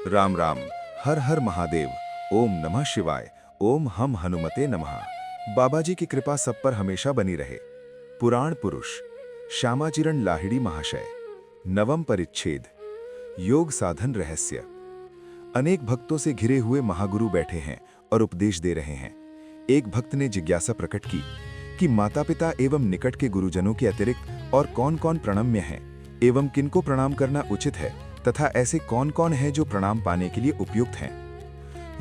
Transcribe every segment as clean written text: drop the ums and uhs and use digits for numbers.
राम राम। हर हर महादेव। ओम नमः शिवाय। ओम हम हनुमते नमः। बाबा जी की कृपा सब पर हमेशा बनी रहे। पुराण पुरुष श्यामाचरण लाहिड़ी महाशय। नवम परिच्छेद। योग साधन रहस्य। अनेक भक्तों से घिरे हुए महागुरु बैठे हैं और उपदेश दे रहे हैं। एक भक्त ने जिज्ञासा प्रकट की कि माता पिता एवं निकट के गुरुजनों के अतिरिक्त और कौन कौन प्रणम्य हैं एवं किनको प्रणाम करना उचित है तथा ऐसे कौन कौन है जो प्रणाम पाने के लिए उपयुक्त हैं।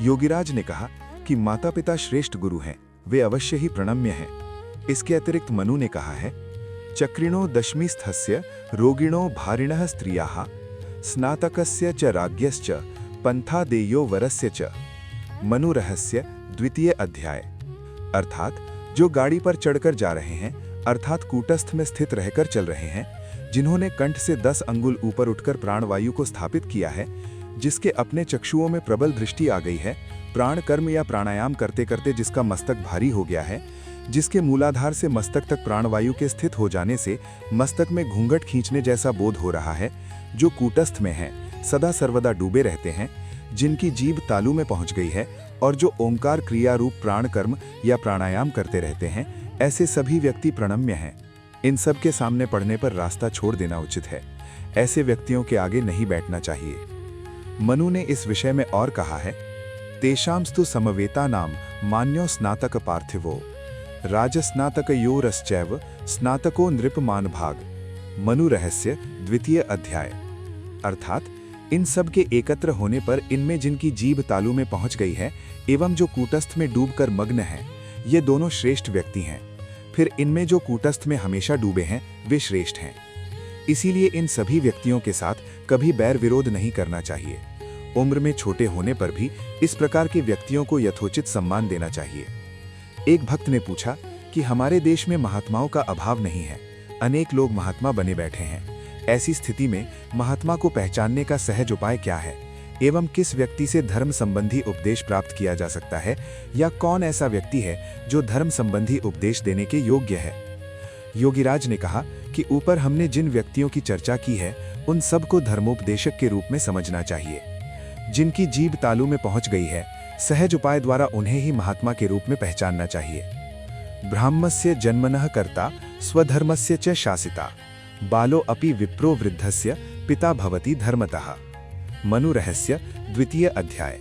योगीराज ने कहा कि माता पिता श्रेष्ठ गुरु हैं, वे अवश्य ही प्रणम्य हैं। इसके अतिरिक्त मनु ने कहा है, चक्रिणो दशमी स्थस्य रोगिणो भारिणः स्त्रियाः स्नातकस्य च राज्ञश्च पंथा देयो वरस्य च। मनु रहस्य द्वितीय अध्याय। अर्थात जो गाड़ी पर चढ़कर जा रहे हैं अर्थात कूटस्थ में स्थित रहकर चल रहे हैं, जिन्होंने कंठ से 10 अंगुल ऊपर उठकर प्राणवायु को स्थापित किया है, जिसके अपने चक्षुओं में प्रबल दृष्टि आ गई है, प्राण कर्म या प्राणायाम करते करते जिसका मस्तक भारी हो गया है, जिसके मूलाधार से मस्तक तक प्राणवायु के स्थित हो जाने से मस्तक में घूंघट खींचने जैसा बोध हो रहा है, जो कूटस्थ में है, सदा सर्वदा डूबे रहते हैं, जिनकी जीभ तालू में पहुंच गई है और जो ओंकार क्रिया रूप प्राण कर्म या प्राणायाम करते रहते हैं, ऐसे सभी व्यक्ति प्रणम्य हैं। इन सब के सामने पड़ने पर रास्ता छोड़ देना उचित है। ऐसे व्यक्तियों के आगे नहीं बैठना चाहिए। मनु ने इस विषय में और कहा है, तेषांस्तु समवेता नाम मान्यो स्नातक पार्थिवो राजस्नातक योरश्चैव स्नातको नृपमान भाग। मनु रहस्य द्वितीय अध्याय। अर्थात इन सब के एकत्र होने पर इनमें जिनकी जीभ तालू में पहुंच गई है एवं जो कूटस्थ में डूबकर मग्न है, ये दोनों श्रेष्ठ व्यक्ति हैं। फिर इनमें जो कूटस्थ में हमेशा डूबे हैं वे श्रेष्ठ हैं। इसीलिए इन सभी व्यक्तियों के साथ कभी बैर विरोध नहीं करना चाहिए। उम्र में छोटे होने पर भी इस प्रकार के व्यक्तियों को यथोचित सम्मान देना चाहिए। एक भक्त ने पूछा कि हमारे देश में महात्माओं का अभाव नहीं है, अनेक लोग महात्मा बने बैठे हैं। ऐसी स्थिति में महात्मा को पहचानने का सहज उपाय क्या है एवं किस व्यक्ति से धर्म संबंधी उपदेश प्राप्त किया जा सकता है, या कौन ऐसा व्यक्ति है जो धर्म संबंधी उपदेश देने के योग्य है। योगीराज ने कहा कि ऊपर हमने जिन व्यक्तियों की चर्चा की है उन सबको धर्मोपदेशक के रूप में समझना चाहिए। जिनकी जीभ तालू में पहुंच गई है, सहज उपाय द्वारा उन्हें ही महात्मा के रूप में पहचानना चाहिए। ब्राह्मस्य जन्मनः कर्ता स्वधर्मस्य च शासिता बालो अपि विप्रो वृद्धस्य पिता भवति धर्मतः। मनु रहस्य द्वितीय अध्याय।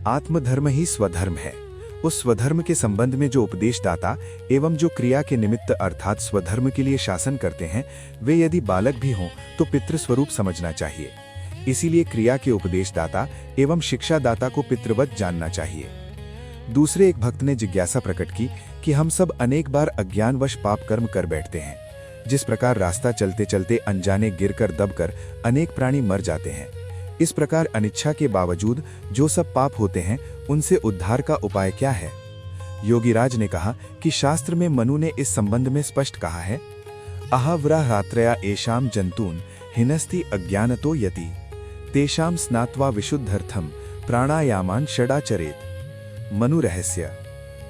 आत्मधर्म ही स्वधर्म है। उस स्वधर्म के संबंध में जो उपदेशदाता एवं जो क्रिया के निमित्त अर्थात स्वधर्म के लिए शासन करते हैं, वे यदि बालक भी हों तो पितृस्वरूप समझना चाहिए। इसीलिए क्रिया के उपदेशदाता एवं शिक्षादाता को पितृवत जानना चाहिए। दूसरे एक भक्त ने जिज्ञासा प्रकट की कि हम सब अनेक बार अज्ञानवश पाप कर्म कर बैठते हैं। जिस प्रकार रास्ता चलते चलते अनजाने गिरकर दबकर अनेक प्राणी मर जाते हैं, इस प्रकार अनिच्छा के बावजूद जो सब पाप होते हैं उनसे उद्धार का उपाय क्या है। योगीराज ने कहा कि शास्त्र में मनु ने इस संबंध में स्पष्ट कहा है, अहव्राह्रात्रया एषाम जंतून हिनस्ति अज्ञानतो यति तेषाम स्नात्वा विशुद्धर्थम प्राणायामान षडाचरेत। मनु रहस्य।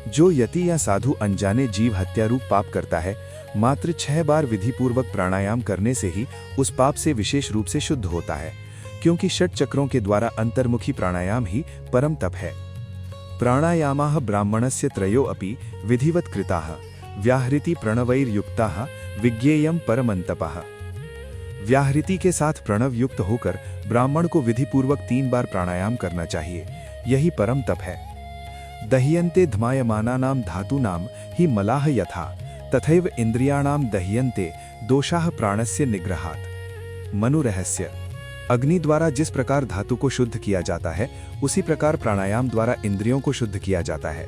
जो यति या साधु अनजाने जीव हत्या रूप पाप करता है, मात्र 6 बार विधिपूर्वक प्राणायाम करने से ही उस पाप से विशेष रूप से शुद्ध होता है, क्योंकि षट चक्रों के द्वारा अंतर्मुखी प्राणायाम ही परम तप है। प्राणायामाः ब्राह्मणस्य त्रयो अपि विधिवत कृताः व्याहृति प्रणवैर्युक्ताः विज्ञेयं परमंतपः। व्याहृति के साथ प्रणव युक्त होकर ब्राह्मण को विधिपूर्वक 3 बार प्राणायाम करना चाहिए, यही परम तप है। दह्यन्ते धमायमानानां धातूनां हि मलाः यथा तथैव इंद्रियाणां दह्यन्ते दोषाः प्राणस्य निग्रहात्। मनु रहस्य। अग्नि द्वारा जिस प्रकार धातु को शुद्ध किया जाता है, उसी प्रकार प्राणायाम द्वारा इंद्रियों को शुद्ध किया जाता है।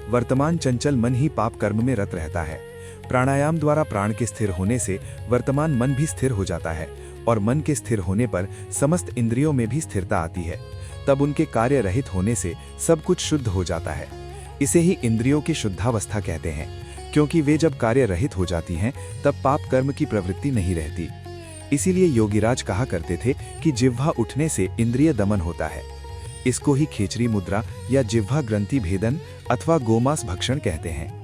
वर्तमान चंचल मन ही पाप कर्म में रत रहता है। प्राणायाम द्वारा प्राण के स्थिर होने से वर्तमान मन भी स्थिर हो जाता है और मन के स्थिर होने पर समस्त इंद्रियों में भी स्थिरता आती है। तब उनके कार्य रहित होने से सब कुछ शुद्ध हो जाता है। इसे ही इंद्रियों की शुद्धावस्था कहते हैं, क्योंकि वे जब कार्य रहित हो जाती हैं तब पाप कर्म की प्रवृत्ति नहीं रहती। इसीलिए योगीराज कहा करते थे कि जिह्वा उठने से इंद्रिय दमन होता है। इसको ही खेचरी मुद्रा या जिह्वा ग्रंथि भेदन अथवा गोमांस भक्षण कहते हैं।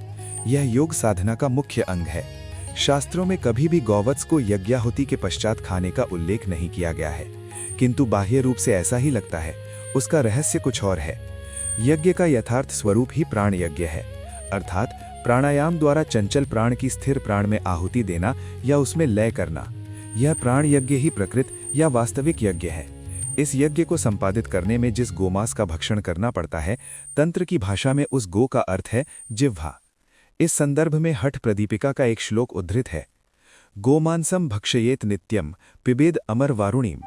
यह योग साधना का मुख्य अंग है। शास्त्रों में कभी भी गौवत्स को यज्ञाहुति के पश्चात खाने का उल्लेख नहीं किया गया है, किंतु बाह्य रूप से ऐसा ही लगता है, उसका रहस्य कुछ और है। यज्ञ का यथार्थ स्वरूप ही प्राण यज्ञ है, अर्थात प्राणायाम द्वारा चंचल प्राण की स्थिर प्राण में आहुति देना या उसमें लय करना। यह प्राण यज्ञ ही प्रकृत या वास्तविक यज्ञ है। इस यज्ञ को संपादित करने में जिस गोमांस का भक्षण करना पड़ता है, तंत्र की भाषा में उस गो का अर्थ है जिह्वा। इस संदर्भ में हठ प्रदीपिका का एक श्लोक उद्धृत है। गोमांसम भक्षयेत नित्यम पिबेद अमर वारुणीम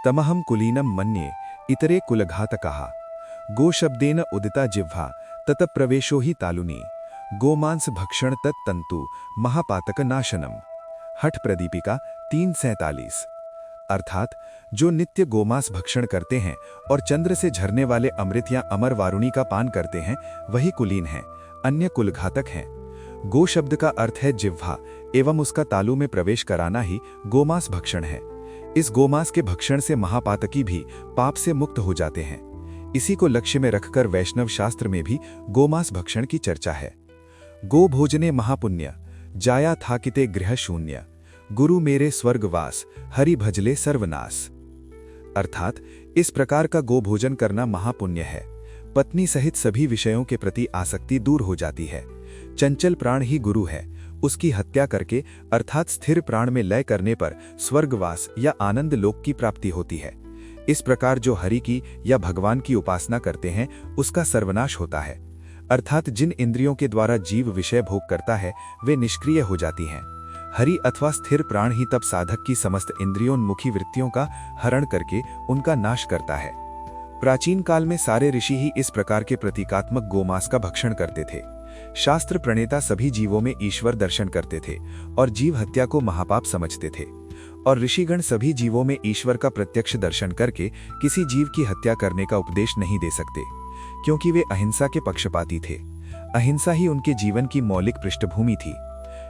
तमहम कुलीनम मन्ये इतरे कुलघातकाः। गो शब्देन उदिता जिह्वा तत प्रवेशो ही तालुनी गोमांस भक्षण तत्तंतु महापातक नाशनम। हठ प्रदीपिका 3:47। अर्थात जो नित्य गोमांस भक्षण करते हैं और चंद्र से झरने वाले अमृत या अमर वारुणी का पान करते हैं, वही कुलीन हैं, अन्य कुलघातक हैं। गो शब्द का अर्थ है जिह्वा एवं उसका तालु में प्रवेश कराना ही गोमांस भक्षण है। इस गोमांस के भक्षण से महापातकी भी पाप से मुक्त हो जाते हैं। इसी को लक्ष्य में रखकर वैष्णव शास्त्र में भी गोमांस भक्षण की चर्चा है। गो भोजने महापुण्य जाया थाकिते गृह शून्य गुरु मेरे स्वर्गवास हरि भजले सर्वनाश। अर्थात इस प्रकार का गो भोजन करना महापुण्य है। पत्नी सहित सभी विषयों के प्रति आसक्ति दूर हो जाती है। चंचल प्राण ही गुरु है। उसकी हत्या करके अर्थात स्थिर प्राण में लय करने पर स्वर्गवास या आनंद लोक की प्राप्ति होती है। इस प्रकार जो हरि की या भगवान की उपासना करते हैं, उसका सर्वनाश होता है। अर्थात जिन इंद्रियों के द्वारा जीव विषय भोग करता है, वे निष्क्रिय हो जाती हैं। हरि अथवा स्थिर प्राण ही तब साधक की समस्त इंद्रियोन्मुखी वृत्तियों का हरण करके उनका नाश करता है। प्राचीन काल में सारे ऋषि ही इस प्रकार के प्रतीकात्मक गोमांस का भक्षण करते थे। शास्त्र प्रणेता सभी जीवों में ईश्वर दर्शन करते थे और जीव हत्या को महापाप समझते थे, और ऋषिगण सभी जीवों में ईश्वर का प्रत्यक्ष दर्शन करके किसी जीव की हत्या करने का उपदेश नहीं दे सकते, क्योंकि वे अहिंसा के पक्षपाती थे। अहिंसा ही उनके जीवन की मौलिक पृष्ठभूमि थी।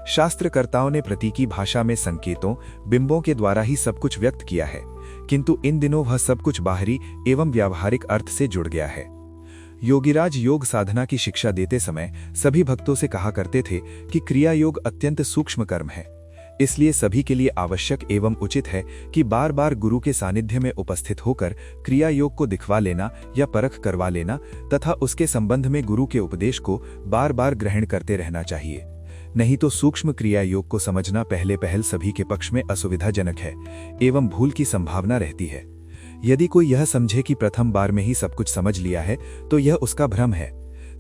शास्त्रकर्ताओं ने प्रतीकी भाषा में संकेतों, बिंबों के द्वारा ही सब कुछ व्यक्त किया है, किंतु इन दिनों वह सब कुछ बाहरी एवं व्यावहारिक अर्थ से जुड़ गया है। योगीराज योग साधना की शिक्षा देते समय सभी भक्तों से कहा करते थे कि क्रिया योग अत्यंत सूक्ष्म कर्म है, इसलिए सभी के लिए आवश्यक एवं उचित है कि बार बार गुरु के सानिध्य में उपस्थित होकर क्रिया योग को दिखवा लेना या परख करवा लेना तथा उसके संबंध में गुरु के उपदेश को बार बार ग्रहण करते रहना चाहिए। नहीं तो सूक्ष्म क्रिया योग को समझना पहले पहल सभी के पक्ष में असुविधाजनक है एवं भूल की संभावना रहती है। यदि कोई यह समझे कि प्रथम बार में ही सब कुछ समझ लिया है, तो यह उसका भ्रम है।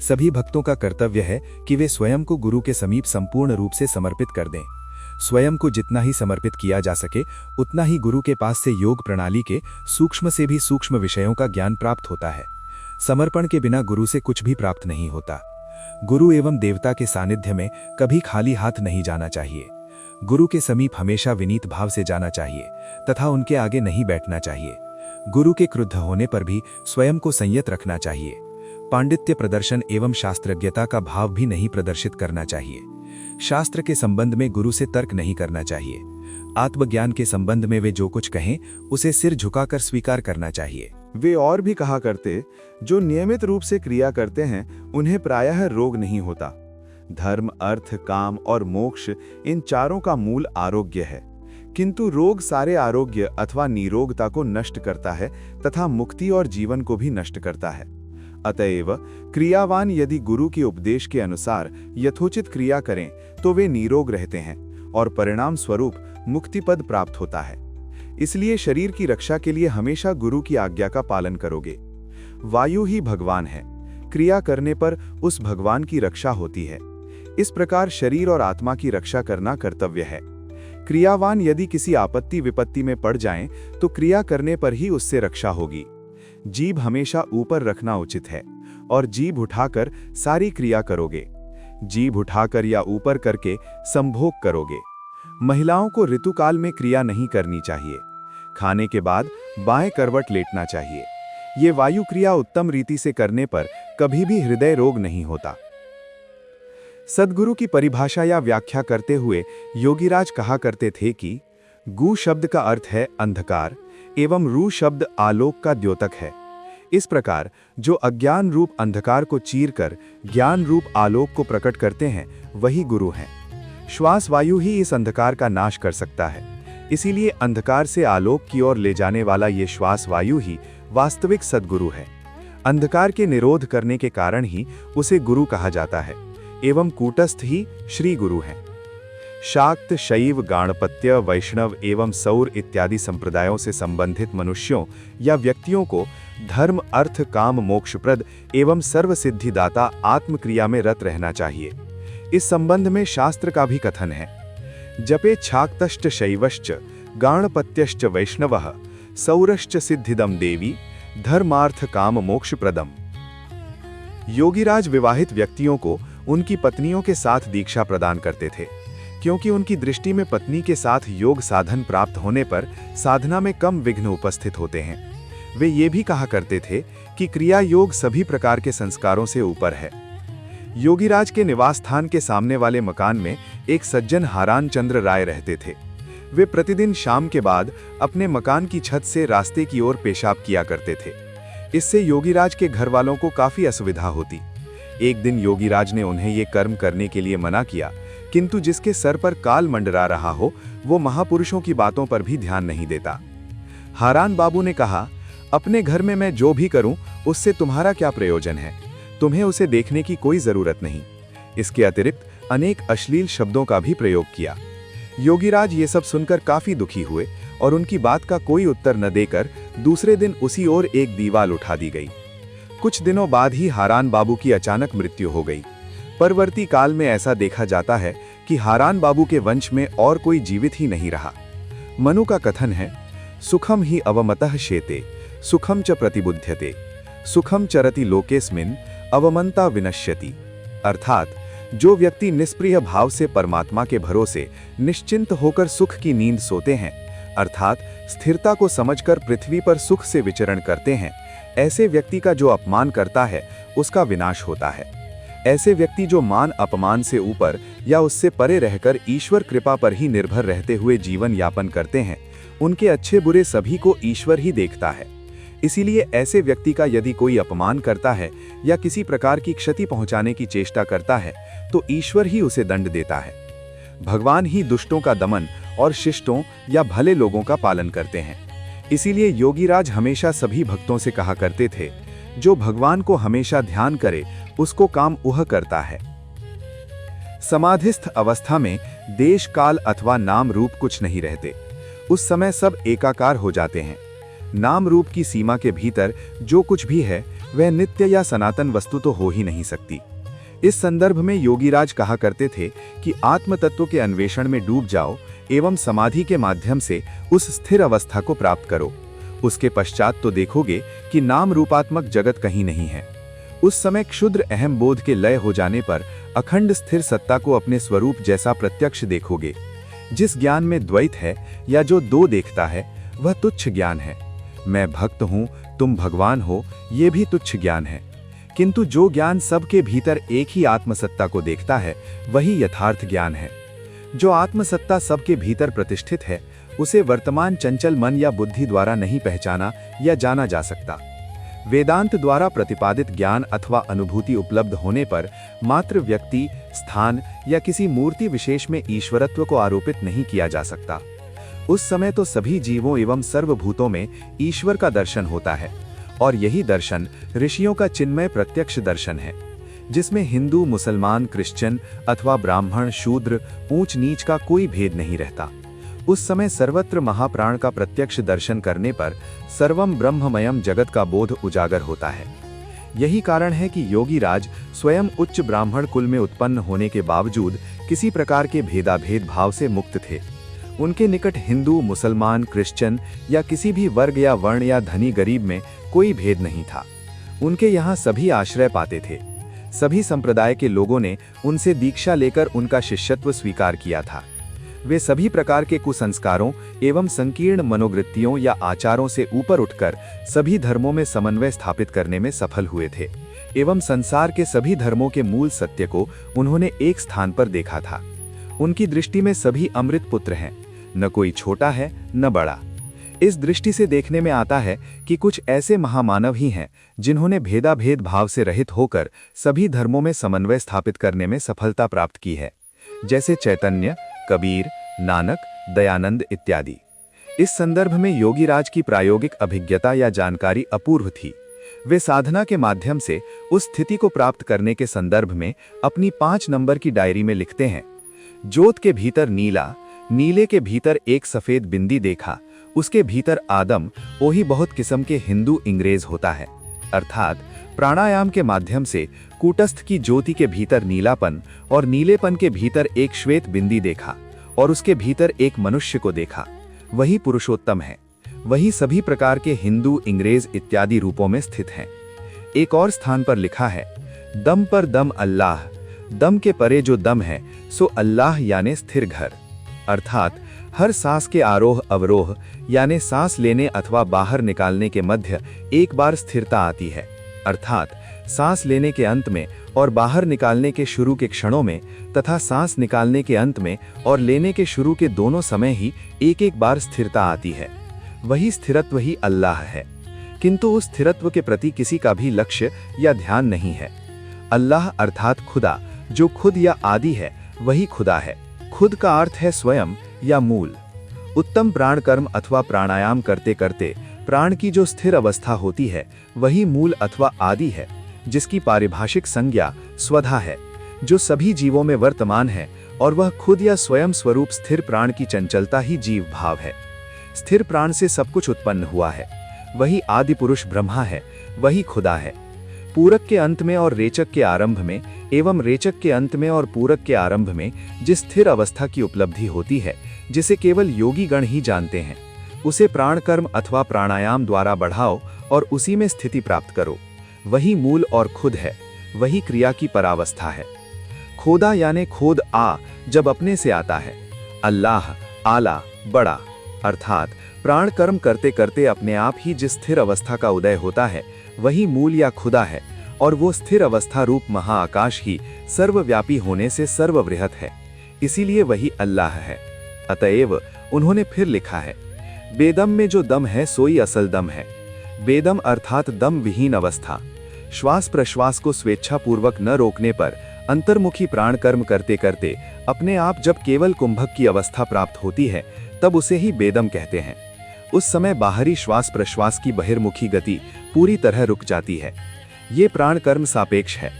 सभी भक्तों का कर्तव्य है कि वे स्वयं को गुरु के समीप संपूर्ण रूप से समर्पित कर दें। स्वयं को जितना ही समर्पित किया जा सके, उतना ही गुरु के पास से योग प्रणाली के सूक्ष्म से भी सूक्ष्म विषयों का ज्ञान प्राप्त होता है। समर्पण के बिना गुरु से कुछ भी प्राप्त नहीं होता। गुरु एवं देवता के सानिध्य में कभी खाली हाथ नहीं जाना चाहिए। गुरु के समीप हमेशा विनीत भाव से जाना चाहिए तथा उनके आगे नहीं बैठना चाहिए। गुरु के क्रुद्ध होने पर भी स्वयं को संयत रखना चाहिए। पांडित्य प्रदर्शन एवं शास्त्रज्ञता का भाव भी नहीं प्रदर्शित करना चाहिए। शास्त्र के संबंध में गुरु से तर्क नहीं करना चाहिए। आत्मज्ञान के संबंध में वे जो कुछ कहें, उसे सिर झुकाकर स्वीकार करना चाहिए। वे और भी कहा करते, जो नियमित रूप से क्रिया करते हैं उन्हें प्रायः रोग नहीं होता। धर्म, अर्थ, काम और मोक्ष इन चारों का मूल आरोग्य है, किंतु रोग सारे आरोग्य अथवा निरोगता को नष्ट करता है तथा मुक्ति और जीवन को भी नष्ट करता है। अतएव क्रियावान यदि गुरु के उपदेश के अनुसार यथोचित क्रिया करें तो वे निरोग रहते हैं और परिणाम स्वरूप मुक्ति पद प्राप्त होता है। इसलिए शरीर की रक्षा के लिए हमेशा गुरु की आज्ञा का पालन करोगे। वायु ही भगवान है, क्रिया करने पर उस भगवान की रक्षा होती है। इस प्रकार शरीर और आत्मा की रक्षा करना कर्तव्य है। क्रियावान यदि किसी आपत्ति विपत्ति में पड़ जाएं तो क्रिया करने पर ही उससे रक्षा होगी। जीभ हमेशा ऊपर रखना उचित है और जीभ उठाकर सारी क्रिया करोगे। जीभ उठाकर या ऊपर करके संभोग करोगे। महिलाओं को ऋतुकाल में क्रिया नहीं करनी चाहिए। खाने के बाद बाएं करवट लेटना चाहिए। ये वायु क्रिया उत्तम रीति से करने पर कभी भी हृदय रोग नहीं होता। सद्गुरु की परिभाषा या व्याख्या करते हुए योगीराज कहा करते थे कि गु शब्द का अर्थ है अंधकार एवं रू शब्द आलोक का द्योतक है। इस प्रकार जो अज्ञान रूप अंधकार को चीरकर ज्ञान रूप आलोक को प्रकट करते हैं, वही गुरु हैं। श्वास वायु ही इस अंधकार का नाश कर सकता है। इसीलिए अंधकार से आलोक की ओर ले जाने वाला ये श्वास वायु ही वास्तविक सद्गुरु है। अंधकार के निरोध करने के कारण ही उसे गुरु कहा जाता है एवं कूटस्थ ही श्री गुरु हैं। शाक्त, शैव, गाणपत्य, वैष्णव एवं सौर इत्यादि संप्रदायों से संबंधित मनुष्यों या व्यक्तियों को धर्म, अर्थ, काम, मोक्षप्रद एवं सर्वसिद्धिदाता आत्मक्रिया में रत रहना चाहिए। इस संबंध में शास्त्र का भी कथन है, जपे छाक्तश्च शैवश्च गाणपत्यश्च वैष्णवः सौरश्च सिद्धिदम देवी धर्मार्थ काम मोक्षप्रदम। योगीराज विवाहित व्यक्तियों को उनकी पत्नियों के साथ दीक्षा प्रदान करते थे, क्योंकि उनकी दृष्टि में पत्नी के साथ योग साधन प्राप्त होने पर साधना में कम विघ्न उपस्थित होते हैं। वे ये भी कहा करते थे कि क्रिया योग सभी प्रकार के संस्कारों से ऊपर है। योगीराज के निवास स्थान के सामने वाले मकान में एक सज्जन हारान चंद्र राय रहते थे। वे प्रतिदिन शाम के बाद अपने मकान की छत से रास्ते की ओर पेशाब किया करते थे। इससे योगीराज के घर वालों को काफी असुविधा होती। एक दिन योगीराज ने उन्हें ये कर्म करने के लिए मना किया, किंतु जिसके सर पर काल मंडरा रहा हो वो महापुरुषों की बातों पर भी ध्यान नहीं देता। हारान बाबू ने कहा, अपने घर में मैं जो भी करूं उससे तुम्हारा क्या प्रयोजन है, तुम्हें उसे देखने की कोई जरूरत नहीं। इसके अतिरिक्त अनेक अश्लील शब्दों का भी प्रयोग किया। योगीराज ये सब सुनकर काफी दुखी हुए और उनकी बात का कोई उत्तर न देकर दूसरे दिन उसी ओर एक दीवाल उठा दी गई। कुछ दिनों बाद ही हारान बाबू की अचानक मृत्यु हो गई। परवर्ती काल में ऐसा देखा जाता है कि हारान बाबू के वंश में और कोई जीवित ही नहीं रहा। मनु का कथन है, सुखम ही अवमतः शेते सुखम च प्रतिबुध्यते सुखम चरति लोकेस्मिन अवमंता विनश्यति। अर्थात जो व्यक्ति निष्प्रिय भाव से परमात्मा के भरोसे निश्चिंत होकर सुख की नींद सोते हैं, अर्थात स्थिरता को समझकर पृथ्वी पर सुख से विचरण करते हैं, ऐसे व्यक्ति का जो अपमान करता है उसका विनाश होता है। ऐसे व्यक्ति जो मान अपमान से ऊपर या उससे परे रहकर ईश्वर कृपा पर ही निर्भर रहते हुए जीवन यापन करते हैं, उनके अच्छे बुरे सभी को ईश्वर ही देखता है। इसीलिए ऐसे व्यक्ति का यदि कोई अपमान करता है या किसी प्रकार की क्षति पहुंचाने की चेष्टा करता है तो ईश्वर ही उसे दंड देता है। भगवान ही दुष्टों का दमन और शिष्टों या भले लोगों का पालन करते हैं। इसीलिए योगीराज हमेशा सभी भक्तों से कहा करते थे, जो भगवान को हमेशा ध्यान करे उसको काम उह करता है। समाधिस्थ अवस्था में देश, काल अथवा नाम रूप कुछ नहीं रहते। उस समय सब एकाकार हो जाते हैं। नाम रूप की सीमा के भीतर जो कुछ भी है वह नित्य या सनातन वस्तु तो हो ही नहीं सकती। इस संदर्भ में योगीराज कहा करते थे कि आत्म तत्व के अन्वेषण में डूब जाओ एवं समाधि के माध्यम से उस स्थिर अवस्था को प्राप्त करो। उसके पश्चात तो देखोगे कि नाम रूपात्मक जगत कहीं नहीं है। उस समय क्षुद्र अहम बोध के लय हो जाने पर अखंड स्थिर सत्ता को अपने स्वरूप जैसा प्रत्यक्ष देखोगे। जिस ज्ञान में द्वैत है या जो दो देखता है वह तुच्छ ज्ञान है। मैं भक्त हूं, तुम भगवान हो, ये भी तुच्छ ज्ञान है। किंतु जो ज्ञान सबके भीतर एक ही आत्मसत्ता को देखता है वही यथार्थ ज्ञान है। जो आत्मसत्ता सबके भीतर प्रतिष्ठित है उसे वर्तमान चंचल मन या बुद्धि द्वारा नहीं पहचाना या जाना जा सकता। वेदांत द्वारा प्रतिपादित ज्ञान अथवा अनुभूति उपलब्ध होने पर मात्र व्यक्ति, स्थान या किसी मूर्ति विशेष में ईश्वरत्व को आरोपित नहीं किया जा सकता। उस समय तो सभी जीवों एवं सर्वभूतों में ईश्वर का दर्शन होता है और यही दर्शन ऋषियों का चिन्मय प्रत्यक्ष दर्शन है, जिसमें हिंदू, मुसलमान, क्रिश्चियन अथवा ब्राह्मण, शूद्र, ऊंच नीच का कोई भेद नहीं रहता। उस समय सर्वत्र महाप्राण का प्रत्यक्ष दर्शन करने पर सर्वम ब्रह्ममयम जगत का बोध उजागर होता है। यही कारण है कि योगीराज स्वयं उच्च ब्राह्मण कुल में उत्पन्न होने के बावजूद किसी प्रकार के भेदाभेद भाव से मुक्त थे। उनके निकट हिंदू, मुसलमान, क्रिश्चियन या किसी भी वर्ग या वर्ण या धनी गरीब में कोई भेद नहीं था। उनके यहाँ सभी आश्रय पाते थे। सभी संप्रदाय के लोगों ने उनसे दीक्षा लेकर उनका शिष्यत्व स्वीकार किया था। वे सभी प्रकार के कुसंस्कारों एवं संकीर्ण मनोवृत्तियों या आचारों से ऊपर उठकर सभी धर्मों में समन्वय स्थापित करने में सफल हुए थे एवं संसार के सभी धर्मों के मूल सत्य को उन्होंने एक स्थान पर देखा था। उनकी दृष्टि में सभी अमृत पुत्र हैं, न कोई छोटा है न बड़ा। इस दृष्टि से देखने में आता है कि कुछ ऐसे महामानव ही हैं जिन्होंने भेदाभेद भाव से रहित होकर सभी धर्मों में समन्वय स्थापित करने में सफलता प्राप्त की है, जैसे चैतन्य, कबीर, नानक, दयानंद इत्यादि। इस संदर्भ में योगीराज की प्रायोगिक अभिज्ञता या जानकारी अपूर्व थी। वे साधना के माध्यम से उस स्थिति को प्राप्त करने के संदर्भ में अपनी 5 नंबर की डायरी में लिखते हैं, जोत के भीतर नीला, नीले के भीतर एक सफेद बिंदी देखा, उसके भीतर आदम, वही बहुत किस्म के हिंदू इंग्रेज होता है। अर्थात प्राणायाम के माध्यम से कूटस्थ की ज्योति के भीतर नीलापन और नीलेपन के भीतर एक श्वेत बिंदी देखा और उसके भीतर एक मनुष्य को देखा। वही पुरुषोत्तम है, वही सभी प्रकार के हिंदू, इंग्रेज इत्यादि रूपों में स्थित हैं। एक और स्थान पर लिखा है, दम पर दम अल्लाह, दम के परे जो दम है सो अल्लाह यानी स्थिर घर। अर्थात हर सांस के आरोह अवरोह यानी सांस लेने अथवा बाहर निकालने के मध्य एक बार स्थिरता आती है। अर्थात सांस लेने के अंत में और बाहर निकालने के शुरू के क्षणों में तथा सांस निकालने के अंत में और लेने के शुरू के दोनों समय ही एक एक बार स्थिरता आती है। वही स्थिरत्व ही अल्लाह है, किंतु उस स्थिरत्व के प्रति किसी का भी लक्ष्य या ध्यान नहीं है। अल्लाह अर्थात खुदा, जो खुद या आदि है, वही खुदा है। खुद का अर्थ है स्वयं या मूल। उत्तम प्राण कर्म अथवा प्राणायाम करते करते प्राण की जो स्थिर अवस्था होती है वही मूल अथवा आदि है, जिसकी पारिभाषिक संज्ञा स्वधा है, जो सभी जीवों में वर्तमान है, और वह खुद या स्वयं स्वरूप स्थिर प्राण की चंचलता ही जीव भाव है। स्थिर प्राण से सब कुछ उत्पन्न हुआ है, वही आदि पुरुष ब्रह्मा है, वही खुदा है। पूरक के अंत में और रेचक के आरंभ में एवं रेचक के अंत में और पूरक के आरंभ में जिस स्थिर अवस्था की उपलब्धि होती है, जिसे केवल योगी गण ही जानते हैं, उसे प्राण कर्म अथवा प्राणायाम द्वारा बढ़ाओ और उसी में स्थिति प्राप्त करो। वही मूल और खुद है, वही क्रिया की परावस्था है। खोदा यानी खोद आ जब अपने से आता है, अल्लाह आला बड़ा, अर्थात प्राण कर्म करते करते अपने आप ही जिस स्थिर अवस्था का उदय होता है वही मूल या खुदा है, और वो स्थिर अवस्था रूप महाआकाश ही सर्वव्यापी होने से सर्ववृहत है, इसीलिए वही अल्लाह है। अतएव उन्होंने फिर लिखा है, बेदम में जो दम है सोई असल दम है। बेदम अर्थात दम विहीन अवस्था। श्वास प्रश्वास को स्वेच्छापूर्वक न रोकने पर अंतर्मुखी प्राण कर्म करते करते अपने आप जब केवल कुंभक की अवस्था प्राप्त होती है तब उसे ही बेदम कहते हैं। उस समय बाहरी श्वास प्रश्वास की बहिर्मुखी गति पूरी तरह रुक जाती है। ये प्राण कर्म सापेक्ष है।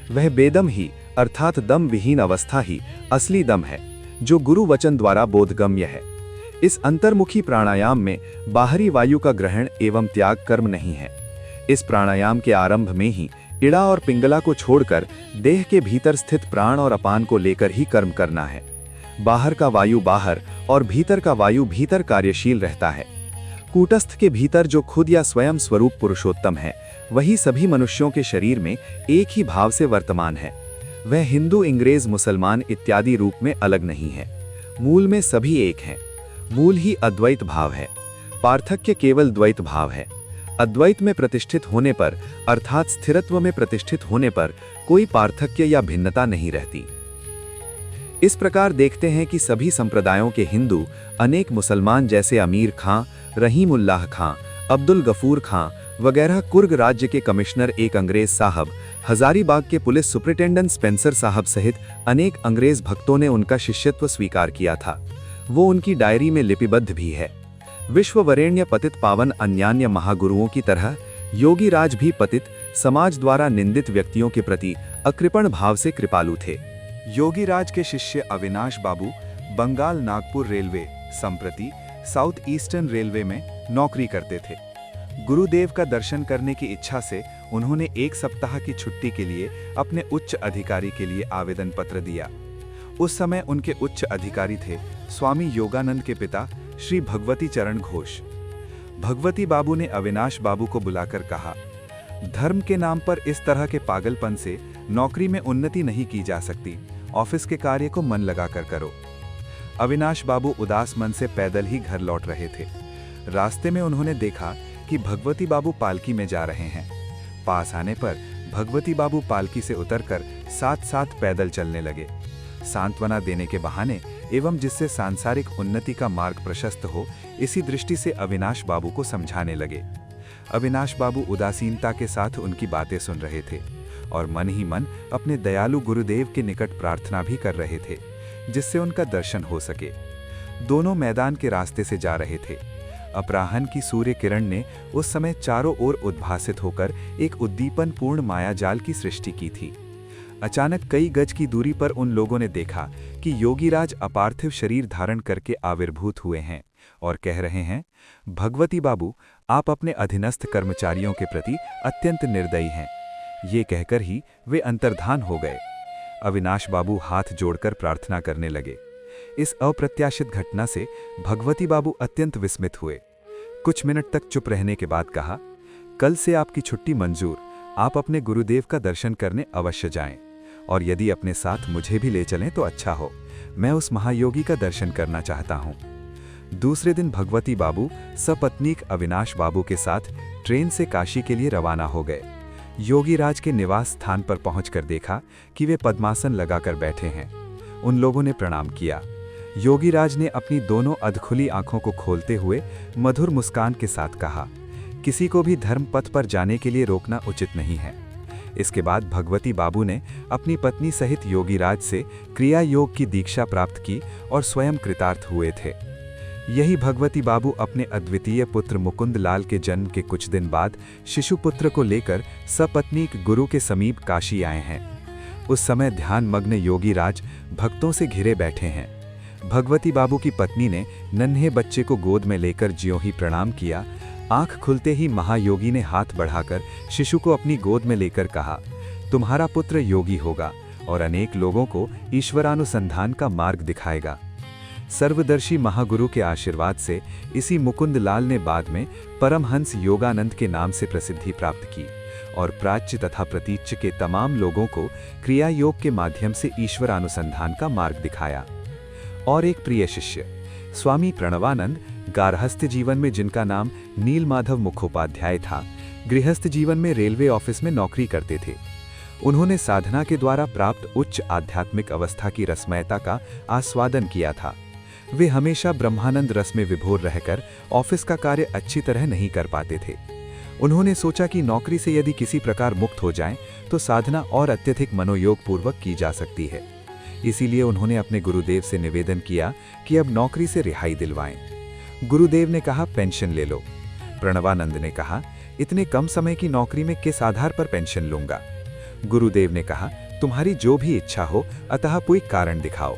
वह बेदम ही अर्थात दम विहीन अवस्था ही असली दम है, जो गुरु वचन द्वारा बोधगम्य है। इस अंतर्मुखी प्राणायाम में बाहरी वायु का ग्रहण एवं त्याग कर्म नहीं है। इस प्राणायाम के आरंभ में ही इड़ा और पिंगला को छोड़कर देह के भीतर स्थित प्राण और अपान को लेकर ही कर्म करना है। बाहर का वायु बाहर और भीतर का वायु भीतर कार्यशील रहता है। कूटस्थ के भीतर जो खुद या स्वयं स्वरूप पुरुषोत्तम है, वही सभी मनुष्यों के शरीर में एक ही भाव से वर्तमान है। वह हिंदू, इंग्रेज, मुसलमान इत्यादि रूप में अलग नहीं है। मूल में सभी एक हैं। मूल ही अद्वैत भाव है, पार्थक्य केवल द्वैत भाव है। अद्वैत में प्रतिष्ठित होने पर अर्थात स्थिरत्व में प्रतिष्ठित होने पर कोई पार्थक्य या भिन्नता नहीं रहती। इस प्रकार देखते हैं कि सभी संप्रदायों के हिंदू अनेक मुसलमान जैसे अमीर खां, रहीमुल्लाह खां, अब्दुल गफूर खां वगैरह, कुर्ग राज्य के कमिश्नर एक अंग्रेज साहब, हजारीबाग के पुलिस सुपरिटेंडेंट स्पेंसर साहब सहित अनेक अंग्रेज भक्तों ने उनका शिष्यत्व स्वीकार किया था। वो उनकी डायरी में लिपिबद्ध भी है। विश्ववरेण्य पतित पावन अन्यान्य महागुरुओं की तरह योगीराज भी पतित, समाज द्वारा निंदित व्यक्तियों के प्रति अकृपण भाव से कृपालु थे। योगीराज के शिष्य अविनाश बाबू बंगाल नागपुर रेलवे, संप्रति साउथ ईस्टर्न रेलवे में नौकरी करते थे। गुरुदेव का दर्शन करने की इच्छा से उन्होंने 1 सप्ताह की छुट्टी के लिए अपने उच्च अधिकारी के लिए आवेदन पत्र दिया। उस समय उनके उच्च अधिकारी थे स्वामी योगानंद के पिता श्री भगवती चरण घोष। भगवती बाबू ने अविनाश बाबू को बुलाकर कहा, धर्म के नाम पर इस तरह के पागलपन से नौकरी में उन्नति नहीं की जा सकती। ऑफिस के कार्य को मन लगाकर करो। अविनाश बाबू उदास मन से पैदल ही घर लौट रहे थे। रास्ते में उन्होंने देखा कि भगवती बाबू पालकी में जा रहे हैं। पास आने पर भगवती बाबू पालकी से उतरकर साथ साथ पैदल चलने लगे। सांत्वना देने के बहाने एवं जिससे सांसारिक उन्नति का मार्ग प्रशस्त हो, इसी दृष्टि से अविनाश बाबू को समझाने लगे। अविनाश बाबू उदासीनता के साथ उनकी बातें सुन रहे थे और मन ही मन अपने दयालु गुरुदेव के निकट प्रार्थना भी कर रहे थे, जिससे उनका दर्शन हो सके। दोनों मैदान के रास्ते से जा रहे थे। अपराह्न की सूर्य किरण ने उस समय चारों ओर उद्भासित होकर एक उद्दीपनपूर्ण मायाजाल की सृष्टि की थी। अचानक कई गज की दूरी पर उन लोगों ने देखा कि योगीराज अपार्थिव शरीर धारण करके आविर्भूत हुए हैं और कह रहे हैं, भगवती बाबू, आप अपने अधीनस्थ कर्मचारियों के प्रति अत्यंत निर्दयी हैं। ये कहकर ही वे अंतर्धान हो गए। अविनाश बाबू हाथ जोड़कर प्रार्थना करने लगे। इस अप्रत्याशित घटना से भगवती बाबू अत्यंत विस्मित हुए। कुछ मिनट तक चुप रहने के बाद कहा, कल से आपकी छुट्टी मंजूर, आप अपने गुरुदेव का दर्शन करने अवश्य जाएं, और यदि अपने साथ मुझे भी ले चलें तो अच्छा हो। मैं उस महायोगी का दर्शन करना चाहता हूं। दूसरे दिन भगवती बाबू सपत्नीक अविनाश बाबू के साथ ट्रेन से काशी के लिए रवाना हो गए। योगीराज के निवास स्थान पर पहुंचकर देखा कि वे पद्मासन लगाकर बैठे हैं। उन लोगों ने प्रणाम किया। योगीराज ने अपनी दोनों अधखुली आंखों को खोलते हुए मधुर मुस्कान के साथ कहा, किसी को भी धर्म पथ पर जाने के लिए रोकना उचित नहीं है। इसके बाद भगवती बाबू ने अपनी पत्नी सहित योगीराज से क्रिया योग की दीक्षा प्राप्त की और स्वयं कृतार्थ हुए थे। यही भगवती बाबू अपने अद्वितीय पुत्र मुकुंद लाल के जन्म के कुछ दिन बाद शिशुपुत्र को लेकर सपत्नीक गुरु के समीप काशी आए हैं। उस समय ध्यान मग्न योगीराज भक्तों से घिरे बैठे हैं। भगवती बाबू की पत्नी ने नन्हे बच्चे को गोद में लेकर ज्यों ही प्रणाम किया, आंख खुलते ही महायोगी ने हाथ बढ़ाकर शिशु को अपनी गोद में लेकर कहा, तुम्हारा पुत्र योगी होगा और अनेक लोगों को ईश्वरानुसंधान का मार्ग दिखाएगा। सर्वदर्शी महागुरु के आशीर्वाद से इसी मुकुंद लाल ने बाद में परमहंस योगानंद के नाम से प्रसिद्धि प्राप्त की और प्राच्य तथा प्रतीच्य के तमाम लोगों को क्रिया योग के माध्यम से ईश्वरानुसंधान का मार्ग दिखाया। और एक प्रिय शिष्य स्वामी प्रणवानंद, गारहस्थ जीवन में जिनका नाम नीलमाधव मुखोपाध्याय था, गृहस्थ जीवन में रेलवे ऑफिस में नौकरी करते थे। उन्होंने साधना के द्वारा प्राप्त उच्च आध्यात्मिक अवस्था की रसमयता का आस्वादन किया था। वे हमेशा ब्रह्मानंद रस में विभोर रहकर ऑफिस का कार्य अच्छी तरह नहीं कर पाते थे। उन्होंने सोचा कि नौकरी से यदि किसी प्रकार मुक्त हो जाएं, तो साधना और अत्यधिक मनोयोग पूर्वक की जा सकती है। इसीलिए उन्होंने अपने गुरुदेव से निवेदन किया कि अब नौकरी से रिहाई दिलवाएं। गुरुदेव ने कहा, पेंशन ले लो। प्रणवानंद ने कहा, इतने कम समय की नौकरी में किस आधार पर पेंशन लूंगा। गुरुदेव ने कहा, तुम्हारी जो भी इच्छा हो, अतः कोई कारण दिखाओ।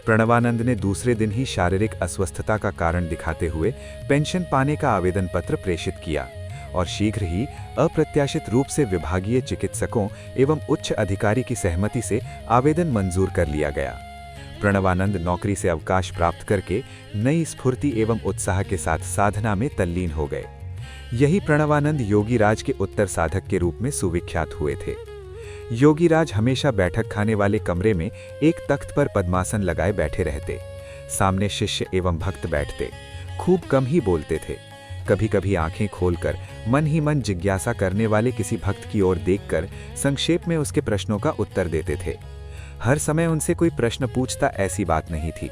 प्रणवानंद ने दूसरे दिन ही शारीरिक अस्वस्थता का कारण दिखाते हुए पेंशन पाने का आवेदन पत्र प्रेषित किया और शीघ्र ही अप्रत्याशित रूप से विभागीय चिकित्सकों एवं उच्च अधिकारी की सहमति से आवेदन मंजूर कर लिया गया। प्रणवानंद नौकरी से अवकाश प्राप्त करके नई स्फूर्ति एवं उत्साह के साथ साधना में तल्लीन हो गए। यही प्रणवानंद योगीराज के उत्तर साधक के रूप में सुविख्यात हुए थे। योगीराज हमेशा बैठक खाने वाले कमरे में एक तख्त पर पद्मासन लगाए बैठे रहते। सामने शिष्य एवं भक्त बैठते। खूब कम ही बोलते थे। कभी कभी आंखें खोलकर मन ही मन जिज्ञासा करने वाले किसी भक्त की ओर देखकर संक्षेप में उसके प्रश्नों का उत्तर देते थे। हर समय उनसे कोई प्रश्न पूछता ऐसी बात नहीं थी,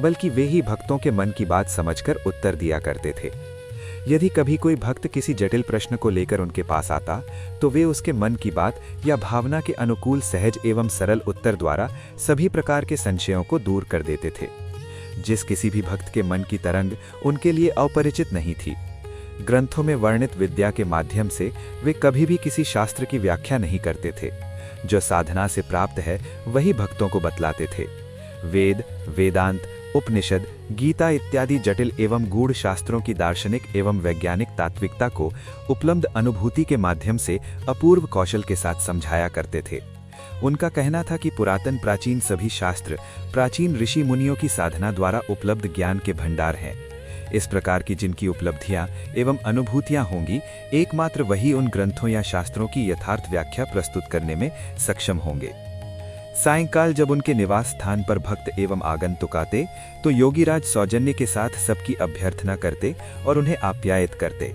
बल्कि वे ही भक्तों के मन की बात समझकर उत्तर दिया करते थे। यदि कभी कोई भक्त किसी जटिल प्रश्न को लेकर उनके पास आता, तो वे उसके मन की बात या भावना के अनुकूल सहज एवं सरल उत्तर द्वारा सभी प्रकार के संशयों को दूर कर देते थे। जिस किसी भी भक्त के मन की तरंग उनके लिए अपरिचित नहीं थी। ग्रंथों में वर्णित विद्या के माध्यम से वे कभी भी किसी शास्त्र की व्याख्या नहीं करते थे। जो साधना से प्राप्त है वही भक्तों को बतलाते थे। वेद, वेदांत, उपनिषद, गीता इत्यादि जटिल एवं गूढ़ शास्त्रों की दार्शनिक एवं वैज्ञानिक तात्विकता को उपलब्ध अनुभूति के माध्यम से अपूर्व कौशल के साथ समझाया करते थे। उनका कहना था कि पुरातन प्राचीन सभी शास्त्र प्राचीन ऋषि मुनियों की साधना द्वारा उपलब्ध ज्ञान के भंडार हैं। इस प्रकार की जिनकी उपलब्धियां एवं अनुभूतियां होंगी, एकमात्र वही उन ग्रंथों या शास्त्रों की यथार्थ व्याख्या प्रस्तुत करने में सक्षम होंगे। सायंकाल जब उनके निवास स्थान पर भक्त एवं आगंतुक आते, तो योगीराज सौजन्य के साथ सबकी अभ्यर्थना करते और उन्हें आप्यायित करते।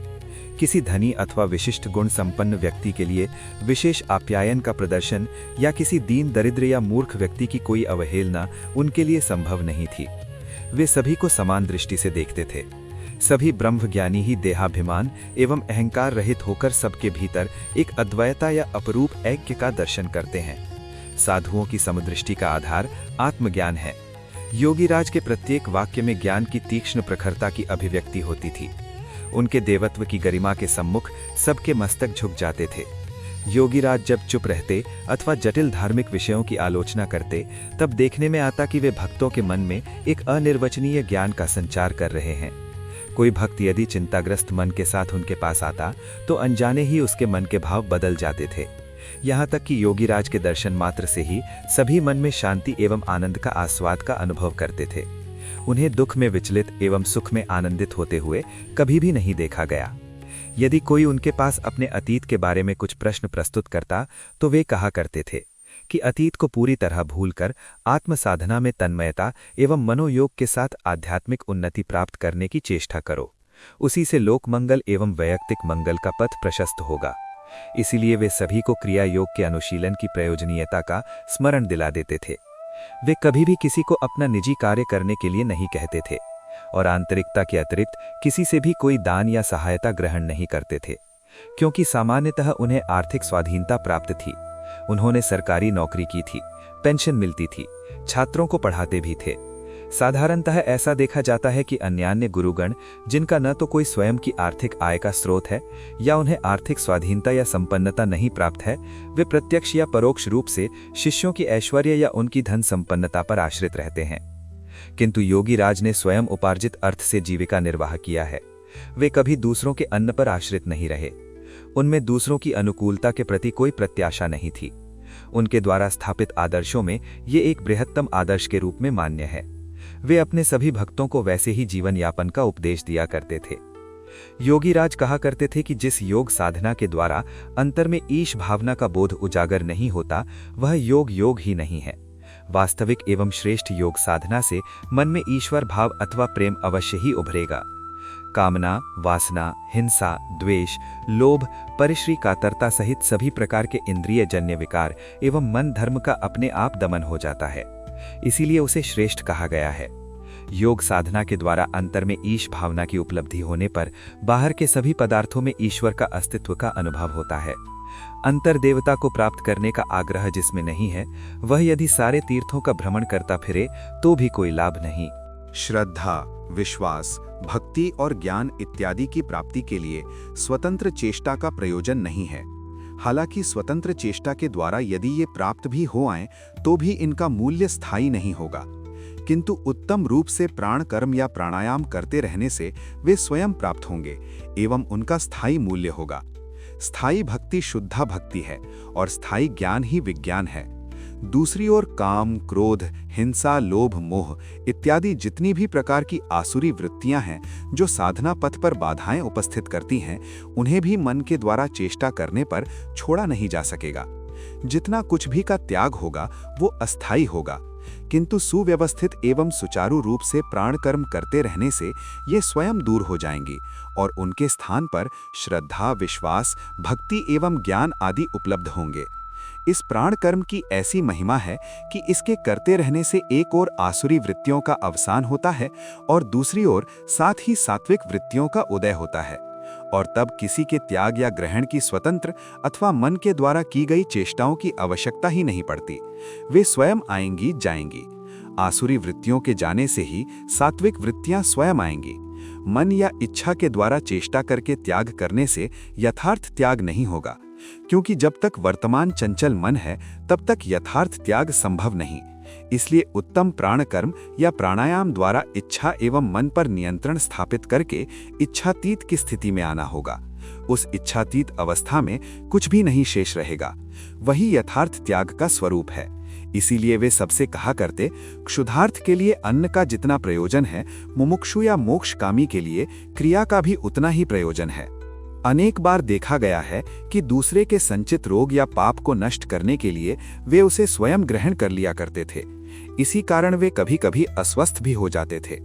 किसी धनी अथवा विशिष्ट गुण संपन्न व्यक्ति के लिए विशेष आप्यायन का प्रदर्शन या किसी दीन दरिद्र या मूर्ख व्यक्ति की कोई अवहेलना उनके लिए संभव नहीं थी। वे सभी को समान दृष्टि से देखते थे। सभी ब्रह्मज्ञानी ही देहाभिमान एवं अहंकार रहित होकर सबके भीतर एक अद्वैता या अपरूप ऐक्य का दर्शन करते हैं। साधुओं की समदृष्टि का आधार आत्मज्ञान है। योगीराज के प्रत्येक वाक्य में ज्ञान की तीक्ष्ण प्रखरता की अभिव्यक्ति होती थी। उनके देवत्व की गरिमा के सम्मुख सबके मस्तक झुक जाते थे। योगीराज जब चुप रहते अथवा जटिल धार्मिक विषयों की आलोचना करते, तब देखने में आता कि वे भक्तों के मन में एक अनिर्वचनीय ज्ञान का संचार कर रहे हैं। कोई भक्त यदि चिंताग्रस्त मन के साथ उनके पास आता तो अनजाने ही उसके मन के भाव बदल जाते थे। यहाँ तक कि योगीराज के दर्शन मात्र से ही सभी मन में शांति एवं आनंद का आस्वाद का अनुभव करते थे। उन्हें दुख में विचलित एवं सुख में आनंदित होते हुए कभी भी नहीं देखा गया। यदि कोई उनके पास अपने अतीत के बारे में कुछ प्रश्न प्रस्तुत करता तो वे कहा करते थे कि अतीत को पूरी तरह भूलकर आत्म साधना में तन्मयता एवं मनोयोग के साथ आध्यात्मिक उन्नति प्राप्त करने की चेष्टा करो। उसी से लोक मंगल एवं वैयक्तिक मंगल का पथ प्रशस्त होगा। इसीलिए वे सभी को क्रिया योग के अनुशीलन की प्रयोजनीयता का स्मरण दिला देते थे। वे कभी भी किसी को अपना निजी कार्य करने के लिए नहीं कहते थे और आंतरिकता के अतिरिक्त किसी से भी कोई दान या सहायता ग्रहण नहीं करते थे, क्योंकि सामान्यतः उन्हें आर्थिक स्वाधीनता प्राप्त थी। उन्होंने सरकारी नौकरी की थी, पेंशन मिलती थी, छात्रों को पढ़ाते भी थे। साधारणतः ऐसा देखा जाता है कि अन्यान्य गुरुगण जिनका न तो कोई स्वयं की आर्थिक आय का स्रोत है या उन्हें आर्थिक स्वाधीनता या संपन्नता नहीं प्राप्त है, वे प्रत्यक्ष या परोक्ष रूप से शिष्यों की ऐश्वर्य या उनकी धन संपन्नता पर आश्रित रहते हैं। किंतु योगीराज ने स्वयं उपार्जित अर्थ से जीविका निर्वाह किया है। वे कभी दूसरों के अन्न पर आश्रित नहीं रहे। उनमें दूसरों की अनुकूलता के प्रति कोई प्रत्याशा नहीं थी। उनके द्वारा स्थापित आदर्शों में ये एक बृहत्तम आदर्श के रूप में मान्य है। वे अपने सभी भक्तों को वैसे ही जीवन यापन का उपदेश दिया करते थे। योगीराज कहा करते थे कि जिस योग साधना के द्वारा अंतर में ईश भावना का बोध उजागर नहीं होता, वह योग ही नहीं है। वास्तविक एवं श्रेष्ठ योग साधना से मन में ईश्वर भाव अथवा प्रेम अवश्य ही उभरेगा। कामना, वासना, हिंसा, द्वेष, लोभ, परिश्री, कातरता सहित सभी प्रकार के इंद्रिय जन्य विकार एवं मन धर्म का अपने आप दमन हो जाता है। इसीलिए उसे श्रेष्ठ कहा गया है। योग साधना के द्वारा अंतर में ईश भावना की उपलब्धि होने पर बाहर के सभी पदार्थों में ईश्वर का अस्तित्व का अनुभव होता है। अंतर देवता को प्राप्त करने का आग्रह जिसमें नहीं है, वह यदि सारे तीर्थों का भ्रमण करता फिरे तो भी कोई लाभ नहीं। श्रद्धा, विश्वास, भक्ति और ज्ञान इत्यादि की प्राप्ति के लिए स्वतंत्र चेष्टा का प्रयोजन नहीं है। हालांकि स्वतंत्र चेष्टा के द्वारा यदि ये प्राप्त भी हो आए तो भी इनका मूल्य स्थायी नहीं होगा, किंतु उत्तम रूप से प्राण कर्म या प्राणायाम करते रहने से वे स्वयं प्राप्त होंगे एवं उनका स्थायी मूल्य होगा। स्थायी भक्ति शुद्धा भक्ति है और स्थायी ज्ञान ही विज्ञान है। दूसरी ओर काम, क्रोध, हिंसा, लोभ, मोह इत्यादि जितनी भी प्रकार की आसुरी वृत्तियां हैं जो साधना पथ पर बाधाएं उपस्थित करती हैं, उन्हें भी मन के द्वारा चेष्टा करने पर छोड़ा नहीं जा सकेगा। जितना कुछ भी का त्याग होगा वो अस्थायी होगा, किंतु सुव्यवस्थित एवं सुचारू रूप से प्राण कर्म करते रहने से ये स्वयं दूर हो जाएंगी और उनके स्थान पर श्रद्धा, विश्वास, भक्ति एवं ज्ञान आदि उपलब्ध होंगे। इस प्राण कर्म की ऐसी महिमा है कि इसके करते रहने से एक ओर आसुरी वृत्तियों का अवसान होता है और दूसरी ओर साथ ही सात्विक वृत्तियों का उदय होता है, और तब किसी के त्याग या ग्रहण की स्वतंत्र अथवा मन के द्वारा की गई चेष्टाओं की आवश्यकता ही नहीं पड़ती। वे स्वयं आएंगी जाएंगी। आसुरी वृत्तियों के जाने से ही सात्विक वृत्तियां स्वयं आएंगी। मन या इच्छा के द्वारा चेष्टा करके त्याग करने से यथार्थ त्याग नहीं होगा, क्योंकि जब तक वर्तमान चंचल मन है तब तक यथार्थ त्याग संभव नहीं। इसलिए उत्तम प्राण कर्म या प्राणायाम द्वारा इच्छा एवं मन पर नियंत्रण स्थापित करके इच्छातीत की स्थिति में आना होगा। उस इच्छातीत अवस्था में कुछ भी नहीं शेष रहेगा। वही यथार्थ त्याग का स्वरूप है। इसीलिए वे सबसे कहा करते, क्षुधार्थ के लिए अन्न का जितना प्रयोजन है, मुमुक्षु या मोक्षकामी के लिए क्रिया का भी उतना ही प्रयोजन है। अनेक बार देखा गया है कि दूसरे के संचित रोग या पाप को नष्ट करने के लिए वे उसे स्वयं ग्रहण कर लिया करते थे। इसी कारण वे कभी कभी अस्वस्थ भी हो जाते थे।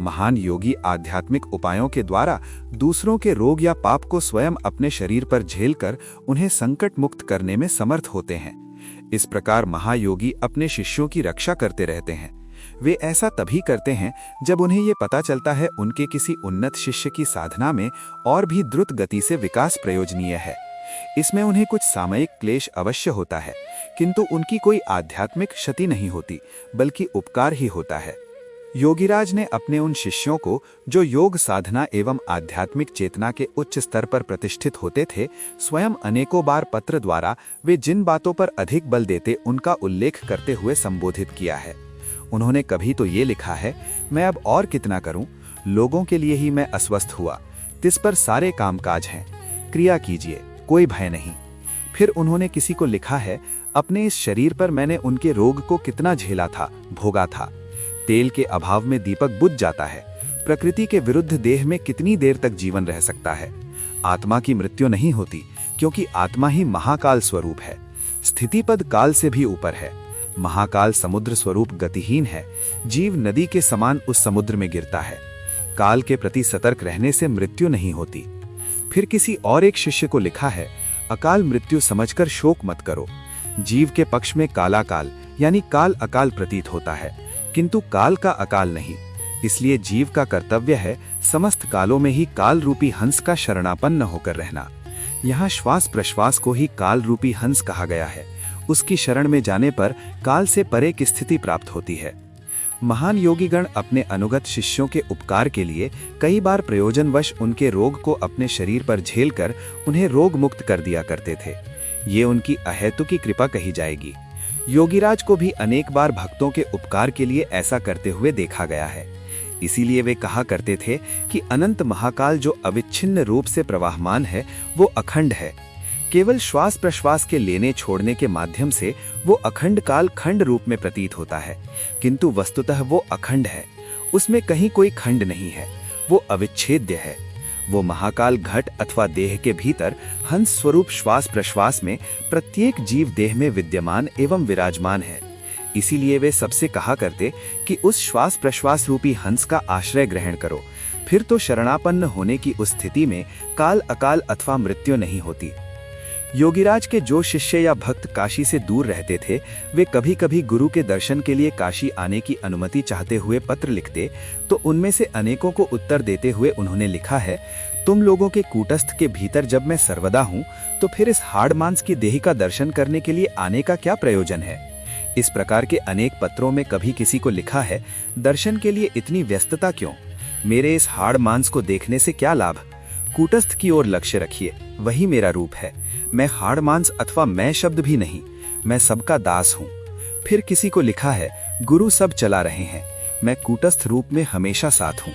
महान योगी आध्यात्मिक उपायों के द्वारा दूसरों के रोग या पाप को स्वयं अपने शरीर पर झेलकर उन्हें संकट मुक्त करने में समर्थ होते हैं। इस प्रकार महायोगी अपने शिष्यों की रक्षा करते रहते हैं। वे ऐसा तभी करते हैं जब उन्हें ये पता चलता है उनके किसी उन्नत शिष्य की साधना में और भी द्रुत गति से विकास प्रयोजनीय है। इसमें उन्हें कुछ सामयिक क्लेश अवश्य होता है, किंतु उनकी कोई आध्यात्मिक क्षति नहीं होती, बल्कि उपकार ही होता है। योगीराज ने अपने उन शिष्यों को, जो योग साधना एवं आध्यात्मिक चेतना के उच्च स्तर पर प्रतिष्ठित होते थे, स्वयं अनेकों बार पत्र द्वारा वे जिन बातों पर अधिक बल देते उनका उल्लेख करते हुए संबोधित किया है। उन्होंने कभी तो ये लिखा है, मैं अब और कितना करूं, लोगों के लिए ही मैं अस्वस्थ हुआ, तिस पर सारे कामकाज हैं, क्रिया कीजिए, कोई भय नहीं। फिर उन्होंने किसी को लिखा है, अपने इस शरीर पर मैंने उनके रोग को कितना झेला था, भोगा था। तेल के अभाव में दीपक बुझ जाता है, प्रकृति के विरुद्ध देह में कितनी देर तक जीवन रह सकता है। आत्मा की मृत्यु नहीं होती, क्योंकि आत्मा ही महाकाल स्वरूप है, स्थितिपद काल से भी ऊपर है। महाकाल समुद्र स्वरूप गतिहीन है, जीव नदी के समान उस समुद्र में गिरता है। काल के प्रति सतर्क रहने से मृत्यु नहीं होती। फिर किसी और एक शिष्य को लिखा है, अकाल मृत्यु समझकर शोक मत करो। जीव के पक्ष में काला काल यानी काल अकाल प्रतीत होता है, किंतु काल का अकाल नहीं। इसलिए जीव का कर्तव्य है समस्त कालों में ही काल रूपी हंस का शरणापन्न होकर रहना। यहाँ श्वास प्रश्वास को ही काल रूपी हंस कहा गया है। उसकी शरण में जाने पर काल से परे की स्थिति प्राप्त होती है। महान योगीगण अपने अनुगत शिष्यों के उपकार के लिए कई बार प्रयोजनवश उनके रोग को अपने शरीर पर झेलकर उन्हें रोग मुक्त कर दिया करते थे। ये उनकी अहेतुकी कृपा कही जाएगी। योगीराज को भी अनेक बार भक्तों के उपकार के लिए ऐसा करते हुए देखा गया है। इसीलिए वे कहा करते थे कि अनंत महाकाल जो अविच्छिन्न रूप से प्रवाहमान है, वो अखंड है। केवल श्वास प्रश्वास के लेने छोड़ने के माध्यम से वो अखंड काल खंड रूप में प्रतीत होता है, किंतु वस्तुतः वो अखंड है। उसमें कहीं कोई खंड नहीं है, वो अविच्छेद्य है। वो महाकाल घट अथवा देह के भीतर हंस स्वरूप श्वास प्रश्वास में प्रत्येक जीव देह में विद्यमान एवं विराजमान है। इसीलिए वे सबसे कहा करते कि उस श्वास प्रश्वास रूपी हंस का आश्रय ग्रहण करो, फिर तो शरणापन्न होने की उस स्थिति में काल अकाल अथवा मृत्यु नहीं होती। योगीराज के जो शिष्य या भक्त काशी से दूर रहते थे, वे कभी कभी गुरु के दर्शन के लिए काशी आने की अनुमति चाहते हुए पत्र लिखते, तो उनमें से अनेकों को उत्तर देते हुए उन्होंने लिखा है, तुम लोगों के कूटस्थ के भीतर जब मैं सर्वदा हूँ, तो फिर इस हाड़ मांस की देह का दर्शन करने के लिए आने का क्या प्रयोजन है। इस प्रकार के अनेक पत्रों में कभी किसी को लिखा है, दर्शन के लिए इतनी व्यस्तता क्यों, मेरे इस हाड़ मांस को देखने से क्या लाभ, कूटस्थ की ओर लक्ष्य रखिए, वही मेरा रूप है। मैं हाड़ मांस अथवा मैं शब्द भी नहीं, मैं सबका दास हूँ। फिर किसी को लिखा है, गुरु सब चला रहे हैं, मैं कूटस्थ रूप में हमेशा साथ हूँ।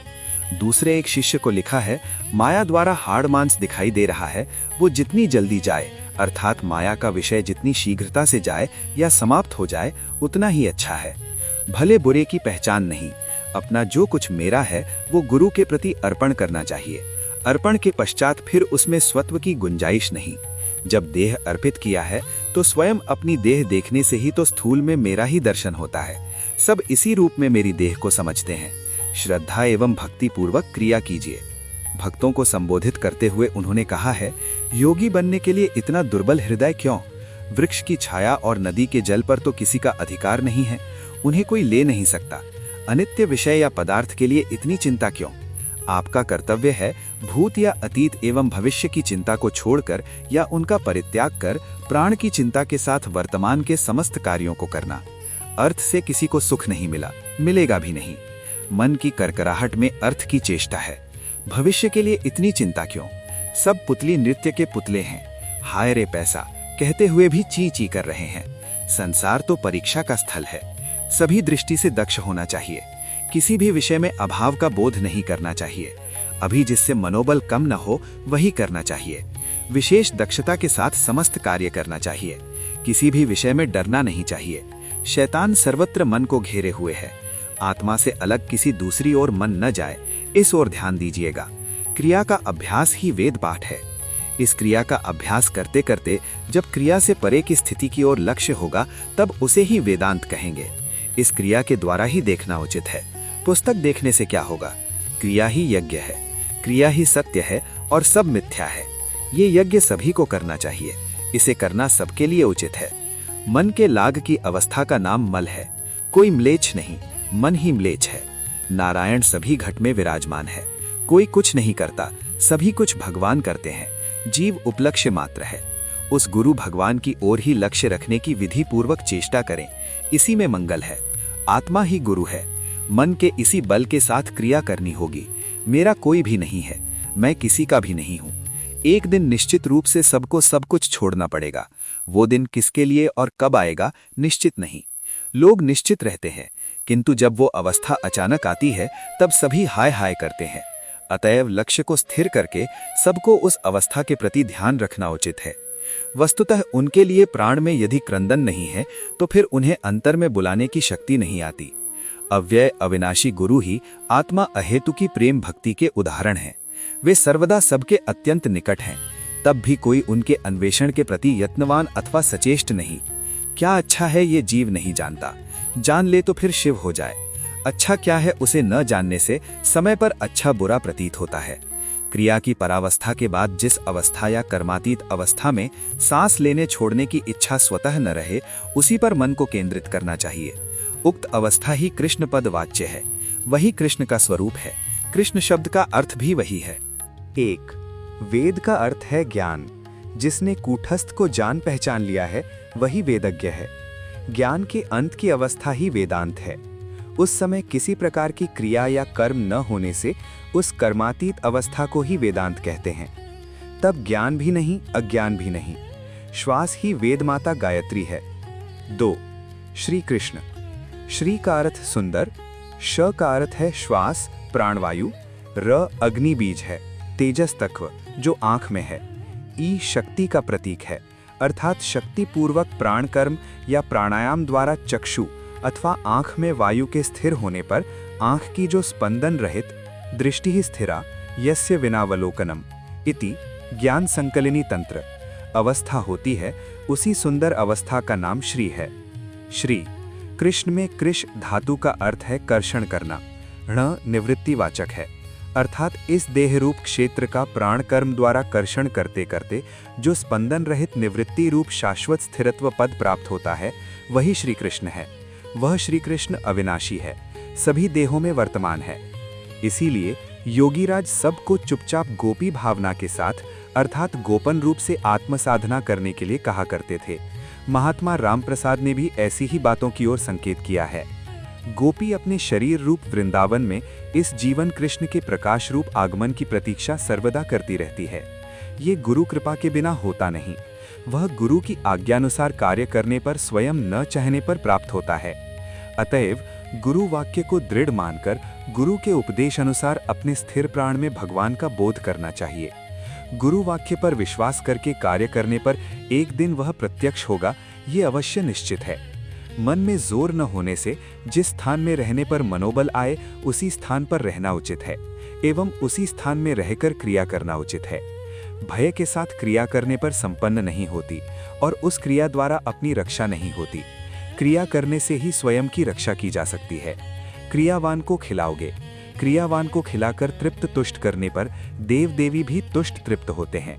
दूसरे एक शिष्य को लिखा है, माया द्वारा हाड़ मांस दिखाई दे रहा है, वो जितनी जल्दी जाए, अर्थात माया का विषय जितनी शीघ्रता से जाए या समाप्त हो जाए, उतना ही अच्छा है। भले बुरे की पहचान नहीं, अपना जो कुछ मेरा है वो गुरु के प्रति अर्पण करना चाहिए। अर्पण के पश्चात फिर उसमें स्वत्व की गुंजाइश नहीं। जब देह अर्पित किया है तो स्वयं अपनी देह देखने से ही तो स्थूल में मेरा ही दर्शन होता है। सब इसी रूप में मेरी देह को समझते हैं। श्रद्धा एवं भक्ति पूर्वक क्रिया कीजिए। भक्तों को संबोधित करते हुए उन्होंने कहा है, योगी बनने के लिए इतना दुर्बल हृदय क्यों? वृक्ष की छाया और नदी के जल पर तो किसी का अधिकार नहीं है, उन्हें कोई ले नहीं सकता। अनित्य विषय या पदार्थ के लिए इतनी चिंता क्यों? आपका कर्तव्य है भूत या अतीत एवं भविष्य की चिंता को छोड़कर या उनका परित्याग कर प्राण की चिंता के साथ वर्तमान के समस्त कार्यों को करना। अर्थ से किसी को सुख नहीं मिला, मिलेगा भी नहीं। मन की करकराहट में अर्थ की चेष्टा है। भविष्य के लिए इतनी चिंता क्यों? सब पुतली नृत्य के पुतले हैं। हाय रे पैसा कहते हुए भी ची ची कर रहे हैं। संसार तो परीक्षा का स्थल है। सभी दृष्टि से दक्ष होना चाहिए। किसी भी विषय में अभाव का बोध नहीं करना चाहिए। अभी जिससे मनोबल कम न हो वही करना चाहिए। विशेष दक्षता के साथ समस्त कार्य करना चाहिए। किसी भी विषय में डरना नहीं चाहिए। शैतान सर्वत्र मन को घेरे हुए है। आत्मा से अलग किसी दूसरी ओर मन न जाए, इस ओर ध्यान दीजिएगा। क्रिया का अभ्यास ही वेद पाठ है। इस क्रिया का अभ्यास करते करते जब क्रिया से परे की स्थिति की ओर लक्ष्य होगा, तब उसे ही वेदांत कहेंगे। इस क्रिया के द्वारा ही देखना उचित है। पुस्तक देखने से क्या होगा? क्रिया ही यज्ञ है, क्रिया ही सत्य है और सब मिथ्या है। ये यज्ञ सभी को करना चाहिए। इसे करना सबके लिए उचित है। मन के लाग की अवस्था का नाम मल है। कोई म्लेच्छ नहीं, मन ही म्लेच्छ है। नारायण सभी घट में विराजमान है। कोई कुछ नहीं करता, सभी कुछ भगवान करते हैं। जीव उपलक्ष्य मात्र है। उस गुरु भगवान की ओर ही लक्ष्य रखने की विधि पूर्वक चेष्टा करें, इसी में मंगल है। आत्मा ही गुरु है। मन के इसी बल के साथ क्रिया करनी होगी। मेरा कोई भी नहीं है, मैं किसी का भी नहीं हूं। एक दिन निश्चित रूप से सबको सब कुछ छोड़ना पड़ेगा। वो दिन किसके लिए और कब आएगा निश्चित नहीं। लोग निश्चित रहते हैं, किंतु जब वो अवस्था अचानक आती है तब सभी हाय हाय करते हैं। अतएव लक्ष्य को स्थिर करके सबको उस अवस्था के प्रति ध्यान रखना उचित है। वस्तुतः उनके लिए प्राण में यदि क्रंदन नहीं है तो फिर उन्हें अंतर में बुलाने की शक्ति नहीं आती। अव्यय अविनाशी गुरु ही आत्मा अहेतु की प्रेम भक्ति के उदाहरण हैं। वे सर्वदा सबके अत्यंत निकट हैं, तब भी कोई उनके अन्वेषण के प्रति यत्नवान अथवा सचेष्ट नहीं। क्या अच्छा है ये जीव नहीं जानता, जान ले तो फिर शिव हो जाए। अच्छा क्या है उसे न जानने से समय पर अच्छा बुरा प्रतीत होता है। क्रिया की परावस्था के बाद जिस अवस्था या कर्मातीत अवस्था में सांस लेने छोड़ने की इच्छा स्वतः न रहे, उसी पर मन को केंद्रित करना चाहिए। उक्त अवस्था ही कृष्ण पद वाच्य है, वही कृष्ण का स्वरूप है। कृष्ण शब्द का अर्थ भी वही है। 1. वेद का अर्थ है ज्ञान। जिसने कूटस्थ को जान पहचान लिया है वही वेदज्ञ है। ज्ञान के अंत की अवस्था ही वेदांत है। उस समय किसी प्रकार की क्रिया या कर्म न होने से उस कर्मातीत अवस्था को ही वेदांत कहते हैं। तब ज्ञान भी नहीं, अज्ञान भी नहीं। श्वास ही वेद माता गायत्री है। 2. श्री कृष्ण। श्री का अर्थ सुंदर, श का अर्थ है श्वास प्राणवायु, र अग्नि बीज है, तेजस तत्व जो आंख में है, ई शक्ति का प्रतीक है, अर्थात शक्ति पूर्वक प्राण कर्म या प्राणायाम द्वारा चक्षु अथवा आंख में वायु के स्थिर होने पर आंख की जो स्पंदन रहित दृष्टि ही स्थिरा यस्य विनावलोकनम इति ज्ञान संकलिनी तंत्र अवस्था होती है, उसी सुंदर अवस्था का नाम श्री है। श्री कृष्ण में कृष धातु का अर्थ है कर्षण करना, ण निवृत्तिवाचक है, अर्थात इस देह रूप क्षेत्र का प्राण कर्म द्वारा कर्षण करते करते जो स्पंदन रहित निवृत्ति रूप शाश्वत स्थिरत्व पद प्राप्त होता है वही श्री कृष्ण है। वह श्री कृष्ण अविनाशी है, सभी देहों में वर्तमान है। इसीलिए योगीराज सबको चुपचाप गोपी भावना के साथ अर्थात गोपन रूप से आत्मसाधना करने के लिए कहा करते थे। महात्मा रामप्रसाद ने भी ऐसी ही बातों की ओर संकेत किया है। गोपी अपने शरीर रूप वृंदावन में इस जीवन कृष्ण के प्रकाश रूप आगमन की प्रतीक्षा सर्वदा करती रहती है। ये गुरु कृपा के बिना होता नहीं, वह गुरु की आज्ञानुसार कार्य करने पर स्वयं न चाहने पर प्राप्त होता है। अतएव गुरु वाक्य को दृढ़ मानकर गुरु के उपदेश अनुसार अपने स्थिर प्राण में भगवान का बोध करना चाहिए। गुरु वाक्य पर विश्वास करके कार्य करने पर एक दिन वह प्रत्यक्ष होगा, ये अवश्य निश्चित है। मन में जोर न होने से जिस स्थान में रहने पर मनोबल आए उसी स्थान पर रहना उचित है एवं उसी स्थान में रहकर क्रिया करना उचित है। भय के साथ क्रिया करने पर संपन्न नहीं होती और उस क्रिया द्वारा अपनी रक्षा नहीं होती। क्रिया करने से ही स्वयं की रक्षा की जा सकती है। क्रियावान को खिलाओगे, क्रियावान को खिलाकर तृप्त तुष्ट करने पर देव देवी भी तुष्ट तृप्त होते हैं।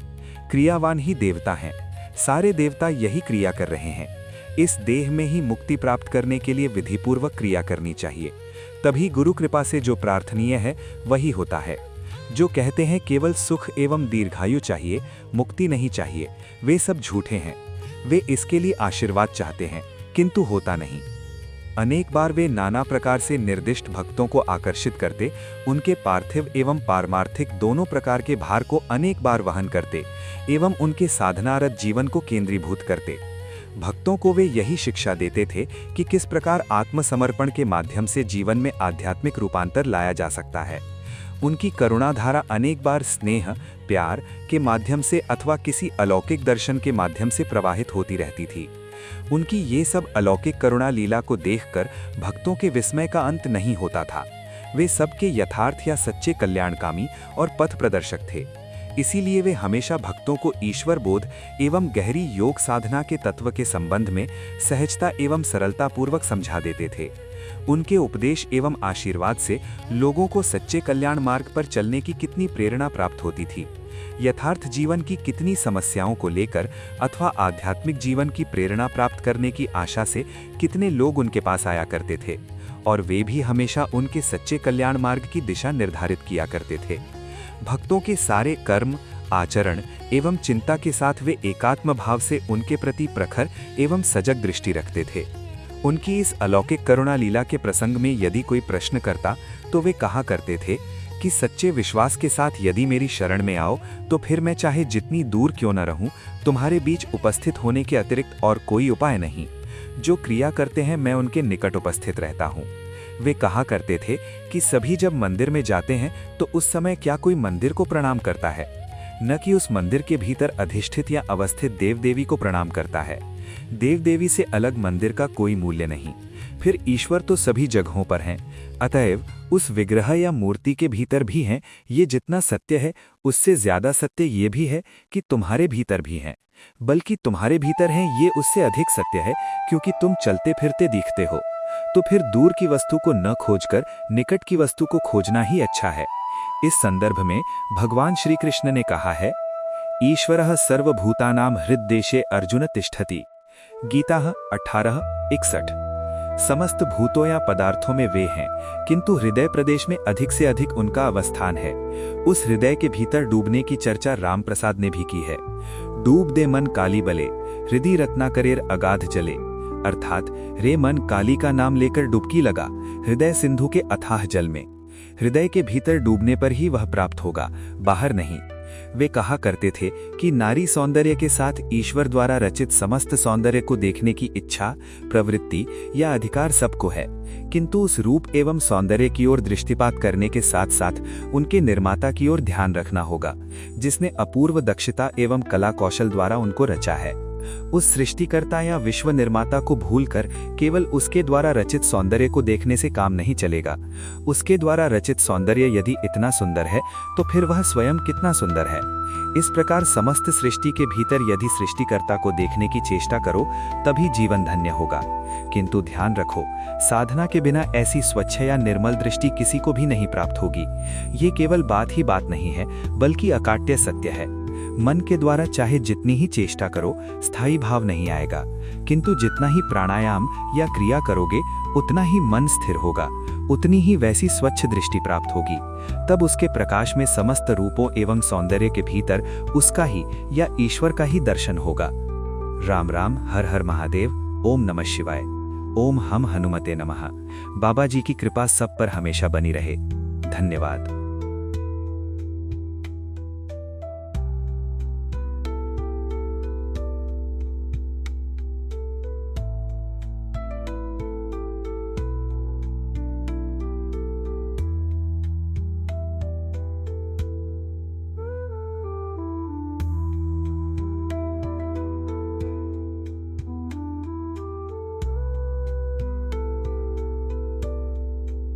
क्रियावान ही देवता हैं, सारे देवता यही क्रिया कर रहे हैं। इस देह में ही मुक्ति प्राप्त करने के लिए विधिपूर्वक क्रिया करनी चाहिए, तभी गुरु कृपा से जो प्रार्थनीय है वही होता है। जो कहते हैं केवल सुख एवं दीर्घायु चाहिए, मुक्ति नहीं चाहिए, वे सब झूठे हैं। वे इसके लिए आशीर्वाद चाहते हैं किंतु होता नहीं। अनेक बार वे नाना प्रकार से निर्दिष्ट भक्तों को आकर्षित करते, उनके पार्थिव एवं पारमार्थिक दोनों प्रकार के भार को अनेक बार वहन करते एवं उनके साधनारत जीवन को केंद्रीभूत करते। भक्तों को वे यही शिक्षा देते थे कि किस प्रकार आत्मसमर्पण के माध्यम से जीवन में आध्यात्मिक रूपांतर लाया जा सकता है। उनकी करुणाधारा अनेक बार स्नेह, प्यार के माध्यम से अथवा किसी अलौकिक दर्शन के माध्यम से प्रवाहित होती रहती थी। उनकी ये सब अलौकिक करुणा लीला को देखकर भक्तों के विस्मय का अंत नहीं होता था। वे सबके यथार्थ या सच्चे कल्याणकामी और पथ प्रदर्शक थे। इसीलिए वे हमेशा भक्तों को ईश्वर बोध एवं गहरी योग साधना के तत्व के संबंध में सहजता एवं सरलता पूर्वक समझा देते थे। उनके उपदेश एवं आशीर्वाद से लोगों को सच्चे कल्याण मार्ग पर चलने की कितनी प्रेरणा प्राप्त होती थी। यथार्थ जीवन की कितनी समस्याओं को लेकर अथवा आध्यात्मिक जीवन की प्रेरणा प्राप्त करने की आशा से कितने लोग उनके पास आया करते थे और वे भी हमेशा उनके सच्चे कल्याण मार्ग की दिशा निर्धारित किया करते थे। भक्तों के सारे कर्म, आचरण एवं चिंता के साथ वे एकात्म भाव से उनके प्रति प्रखर एवं सजग दृष्टि रखते थे। उनकी इस अलौकिक करुणा लीला के प्रसंग में यदि कोई प्रश्न करता तो वे कहा करते थे कि सच्चे विश्वास के साथ यदि मेरी शरण में आओ तो फिर मैं चाहे जितनी दूर क्यों न रहूं, तुम्हारे बीच उपस्थित होने के अतिरिक्त और कोई उपाय नहीं। जो क्रिया करते हैं मैं उनके निकट उपस्थित रहता हूं। वे कहा करते थे कि सभी जब मंदिर में जाते हैं तो उस समय क्या कोई मंदिर को प्रणाम करता है, न कि उस मंदिर के भीतर अधिष्ठित या अवस्थित देव देवी को प्रणाम करता है। देव देवी से अलग मंदिर का कोई मूल्य नहीं। फिर ईश्वर तो सभी जगहों पर हैं, अतएव उस विग्रह या मूर्ति के भीतर भी हैं। ये जितना सत्य है उससे ज्यादा सत्य ये भी है कि तुम्हारे भीतर भी हैं। बल्कि तुम्हारे भीतर हैं ये उससे अधिक सत्य है, क्योंकि तुम चलते फिरते दिखते हो। तो फिर दूर की वस्तु को न खोजकर निकट की वस्तु को खोजना ही अच्छा है। इस संदर्भ में भगवान श्री कृष्ण ने कहा है, ईश्वरः सर्वभूतानां हृद्देशे अर्जुन तिष्ठति। गीता 18:61। समस्त भूतों या पदार्थों में वे हैं, किंतु हृदय प्रदेश में अधिक से अधिक उनका अवस्थान है। उस हृदय के भीतर डूबने की चर्चा राम प्रसाद ने भी की है। डूब दे मन काली बले, हृदय रत्नाकरेर अगाध जले। अर्थात रे मन, काली का नाम लेकर डुबकी लगा हृदय सिंधु के अथाह जल में। हृदय के भीतर डूबने पर ही वह प्राप्त होगा, बाहर नहीं। वे कहा करते थे कि नारी सौंदर्य के साथ ईश्वर द्वारा रचित समस्त सौंदर्य को देखने की इच्छा, प्रवृत्ति या अधिकार सबको है, किंतु उस रूप एवं सौंदर्य की ओर दृष्टिपात करने के साथ साथ उनके निर्माता की ओर ध्यान रखना होगा, जिसने अपूर्व दक्षता एवं कला कौशल द्वारा उनको रचा है। उस सृष्टिकर्ता या विश्व निर्माता को भूलकर केवल उसके द्वारा रचित सौंदर्य को देखने से काम नहीं चलेगा। उसके द्वारा रचित सौंदर्य यदि इतना सुंदर है तो फिर वह स्वयं कितना सुंदर है। इस प्रकार समस्त सृष्टि के भीतर यदि सृष्टिकर्ता को देखने की चेष्टा करो तभी जीवन धन्य होगा। किंतु ध्यान रखो, साधना के बिना ऐसी स्वच्छ या निर्मल दृष्टि किसी को भी नहीं प्राप्त होगी। ये केवल बात ही बात नहीं है, बल्कि अकाट्य सत्य है। मन के द्वारा चाहे जितनी ही चेष्टा करो, स्थायी भाव नहीं आएगा, किंतु जितना ही प्राणायाम या क्रिया करोगे उतना ही मन स्थिर होगा, उतनी ही वैसी स्वच्छ दृष्टि प्राप्त होगी। तब उसके प्रकाश में समस्त रूपों एवं सौंदर्य के भीतर उसका ही या ईश्वर का ही दर्शन होगा। राम राम, हर हर महादेव, ओम नमः शिवाय, ओम हम हनुमते नमः। बाबा जी की कृपा सब पर हमेशा बनी रहे। धन्यवाद।